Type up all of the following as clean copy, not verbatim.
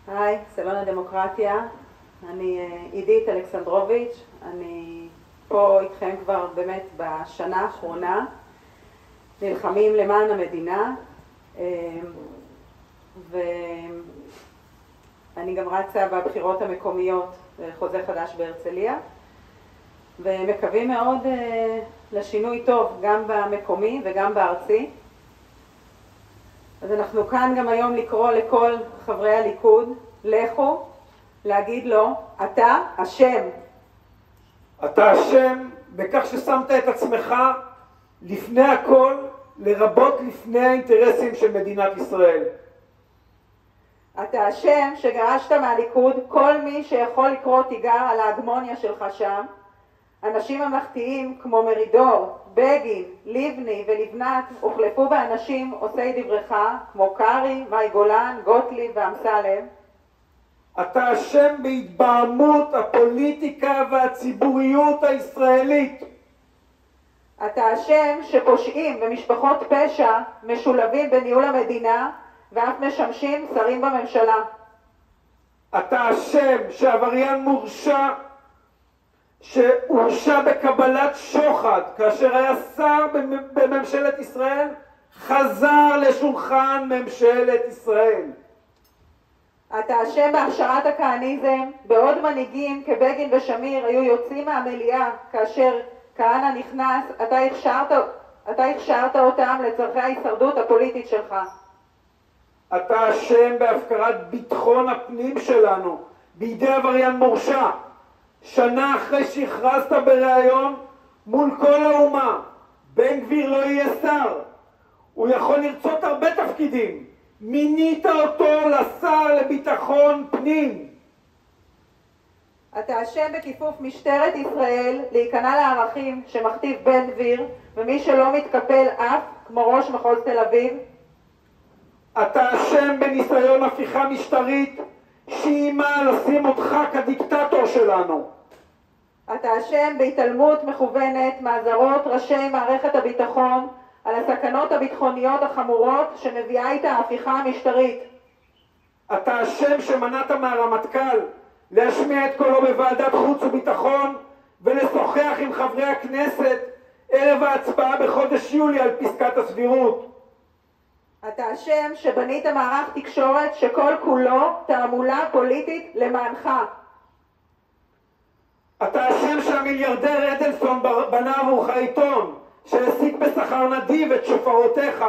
היי, סלון הדמוקרטיה, אני עידית אלכסנדרוביץ', אני פה איתכם כבר באמת בשנה האחרונה, נלחמים למען המדינה, ואני גם רצה בבחירות המקומיות לחוזה חדש בהרצליה, ומקווים מאוד לשינוי טוב גם במקומי וגם בארצי. אז אנחנו כאן גם היום לקרוא לכל חברי הליכוד, לכו, להגיד לו, אתה אשם. אתה אשם בכך ששמת את עצמך לפני הכל, לרבות לפני האינטרסים של מדינת ישראל. אתה אשם שגרשת מהליכוד כל מי שיכול לקרוא תיגר על ההגמוניה שלך שם. אנשים ממלכתיים כמו מרידור, בגין, לבני ולבנת הוחלפו באנשים עושי דברך כמו קרי, מאי גולן, גוטליב ואמסלם. אתה אשם בהתבהמות הפוליטיקה והציבוריות הישראלית. אתה אשם שפושעים ומשפחות פשע משולבים בניהול המדינה ואף משמשים שרים בממשלה. אתה אשם שעבריין מורשע שהורשע בקבלת שוחד כאשר היה שר בממשלת ישראל חזר לשולחן ממשלת ישראל. אתה אשם בהכשרת הכהניזם, בעוד מנהיגים כבגין ושמיר היו יוצאים מהמליאה כאשר כהנא נכנס, אתה הכשרת אותם לצורכי ההישרדות הפוליטית שלך. אתה אשם בהפקרת ביטחון הפנים שלנו בידי עבריין מורשע. שנה אחרי שהכרזת בריאיון מול כל האומה, בן גביר לא יהיה שר, הוא יכול לרצות הרבה תפקידים, מינית אותו לשר לביטחון פנים. אתה אשם בכיפוף משטרת ישראל להיכנע לערכים שמכתיב בן גביר ומי שלא מתקפל אף כמו ראש מחוז תל אביב. אתה אשם בניסיון הפיכה משטרית שאימה לשים אותך כדיקטטור שלנו. אתה אשם בהתעלמות מכוונת מאזהרות ראשי מערכת הביטחון על הסכנות הביטחוניות החמורות שמביאה איתה ההפיכה המשטרית. אתה אשם שמנעת מהרמטכ"ל להשמיע את קולו בוועדת חוץ וביטחון ולשוחח עם חברי הכנסת ערב ההצבעה בחודש יולי על פסקת הסבירות. אתה אשם שבנית מערך תקשורת שכל כולו תעמולה פוליטית למענך. אתה אשם שהמיליארדר אדלסון בנה עבורך עיתון שהעסיק בשכר נדיב את שופרותיך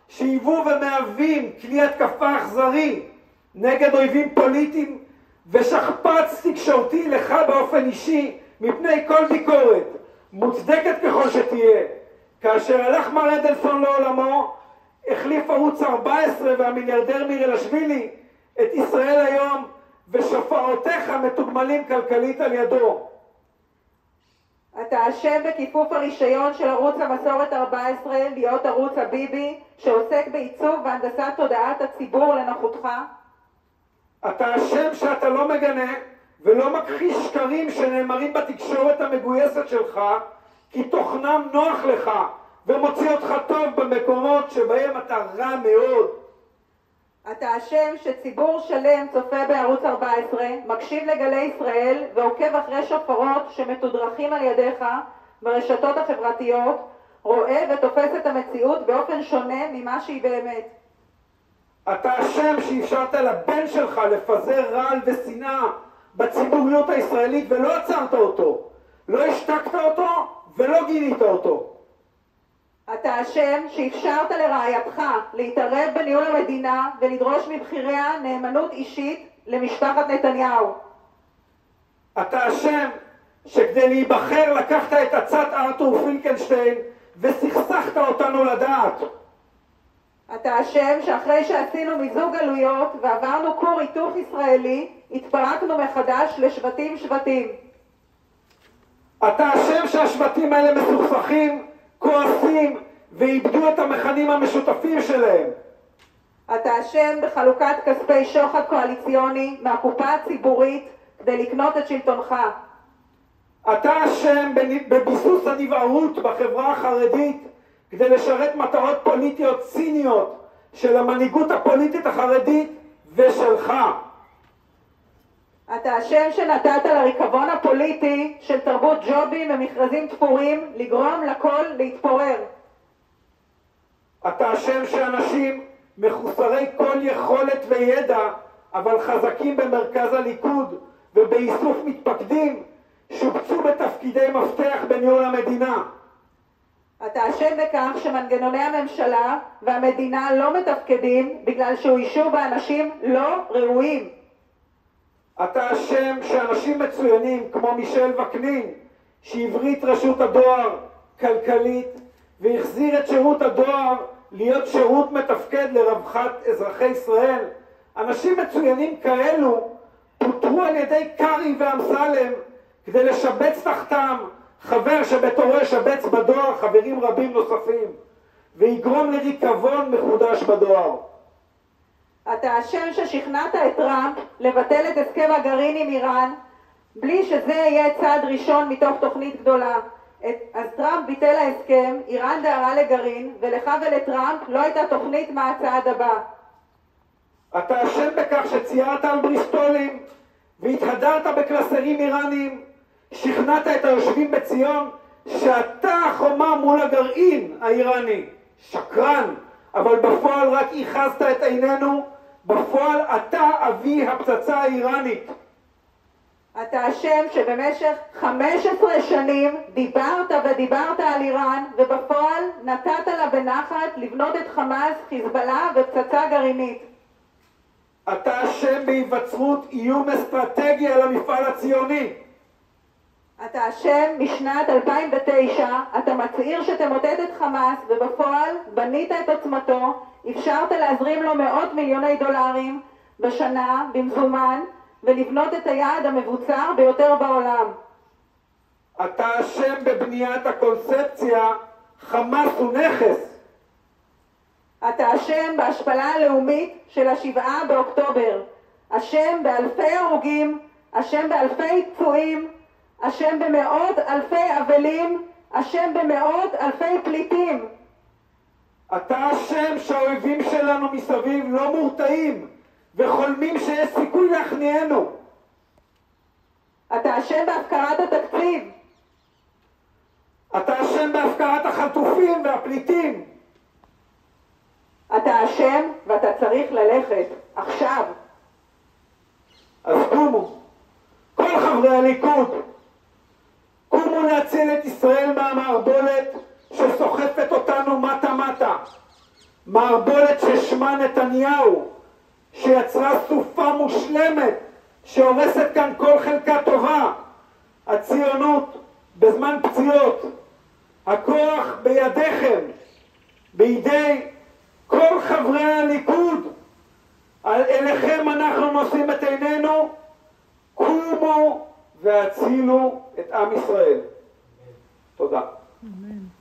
שהיוו ומהווים כלי התקפה אכזרי נגד אויבים פוליטיים ושכפ"ץ תקשורתי לך באופן אישי מפני כל ביקורת מוצדקת ככל שתהיה. כאשר הלך מר אדלסון לעולמו החליף ערוץ 14 והמיליארדר מירלשווילי את ישראל היום ושופרותיך מתוגמלים כלכלית על ידו. אתה אשם בכיפוף הרישיון של ערוץ המסורת 14 להיות ערוץ הביבי שעוסק בעיצוב והנדסת תודעת הציבור לנוחותך. אתה אשם שאתה לא מגנה ולא מכחיש שקרים שנאמרים בתקשורת המגויסת שלך כי תוכנם נוח לך ומוציא אותך טוב במקומות שבהם אתה רע מאוד. אתה אשם שציבור שלם צופה בערוץ 14, מקשיב לגלי ישראל ועוקב אחרי שופרות שמתודרכים על ידיך ברשתות החברתיות, רואה ותופס את המציאות באופן שונה ממה שהיא באמת. אתה אשם שאפשרת לבן שלך לפזר רעל ושנאה בציבוריות הישראלית ולא עצרת אותו, לא השתקת אותו ולא גינית אותו. אתה אשם שאפשרת לרעייתך להתערב בניהול המדינה ולדרוש מבחיריה נאמנות אישית למשפחת נתניהו. אתה אשם שכדי להיבחר לקחת את עצת ארתור פינקלשטיין וסכסכת אותנו לדעת. אתה אשם שאחרי שעשינו מיזוג גלויות ועברנו כור היתוך ישראלי, התפרקנו מחדש לשבטים שבטים. אתה אשם שהשבטים האלה מסוכסכים, כועסים ואיבדו את המכנים המשותפים שלהם. אתה אשם בחלוקת כספי שוחד קואליציוני מהקופה הציבורית כדי לקנות את שלטונך. אתה אשם בביסוס הנבערות בחברה החרדית כדי לשרת מטרות פוליטיות ציניות של המנהיגות הפוליטית החרדית ושלך. אתה אשם שנתת לריקבון הפוליטי של תרבות ג'ובים ומכרזים תפורים לגרום לכל להתפורר. אתה אשם שאנשים מחוסרי כל יכולת וידע, אבל חזקים במרכז הליכוד ובאיסוף מתפקדים, שובצו בתפקידי מפתח בניהול המדינה. אתה אשם בכך שמנגנוני הממשלה והמדינה לא מתפקדים בגלל שאוישו באנשים לא ראויים. אתה אשם שאנשים מצוינים כמו מישל וקנין, שהבריא את רשות הדואר כלכלית והחזיר את שירות הדואר להיות שירות מתפקד לרווחת אזרחי ישראל, אנשים מצוינים כאלו פוטרו על ידי קרי ואמסלם כדי לשבץ תחתם חבר שבתורו ישבץ בדואר חברים רבים נוספים ויגרום לריקבון מחודש בדואר. אתה אשם ששכנעת את טראמפ לבטל את הסכם הגרעין עם איראן בלי שזה יהיה צעד ראשון מתוך תוכנית גדולה. אז טראמפ ביטל ההסכם, איראן דהרה לגרעין, ולך ולטראמפ לא הייתה תוכנית מה הצעד הבא. אתה אשם בכך שציירת על בריסטולים והתהדרת בקלסרים איראנים, שכנעת את היושבים בציון שאתה החומה מול הגרעין האיראני. שקרן, אבל בפועל רק ייחזת את עינינו, בפועל אתה אבי הפצצה האיראנית. אתה אשם שבמשך 15 שנים דיברת ודיברת על איראן, ובפועל נתת לה בנחת לבנות את חמאס, חיזבאללה ופצצה גרעינית. אתה אשם בהיווצרות איום אסטרטגי על המפעל הציוני. אתה אשם משנת 2009, אתה מצהיר שתמוטט את חמאס, ובפועל בנית את עוצמתו, אפשרת להזרים לו מאות מיליוני דולרים בשנה במזומן, ולבנות את היעד המבוצר ביותר בעולם. אתה אשם בבניית הקונספציה חמאס הוא נכס. אתה אשם בהשפלה הלאומית של 7 באוקטובר. אשם באלפי הרוגים, אשם באלפי פצועים, אשם במאות אלפי אבלים, אשם במאות אלפי פליטים. אתה אשם שהאויבים שלנו מסביב לא מורתעים וחולמים שיש סיכוי להכניענו. אתה אשם בהפקרת התקציב. אתה אשם בהפקרת החטופים והפליטים. אתה אשם ואתה צריך ללכת עכשיו. אז קומו, כל חברי הליכוד, קומו להציל את ישראל מהמערבולת שסוחפת אותנו מטה-מטה. מערבולת ששמה נתניהו, שיצרה סופה מושלמת שהורסת כאן כל חלקה טובה. הציונות בזמן פציעות, הכוח בידיכם, בידי כל חברי הליכוד. אליכם אנחנו נושאים את עינינו. קומו והצילו את עם ישראל. תודה. אמן.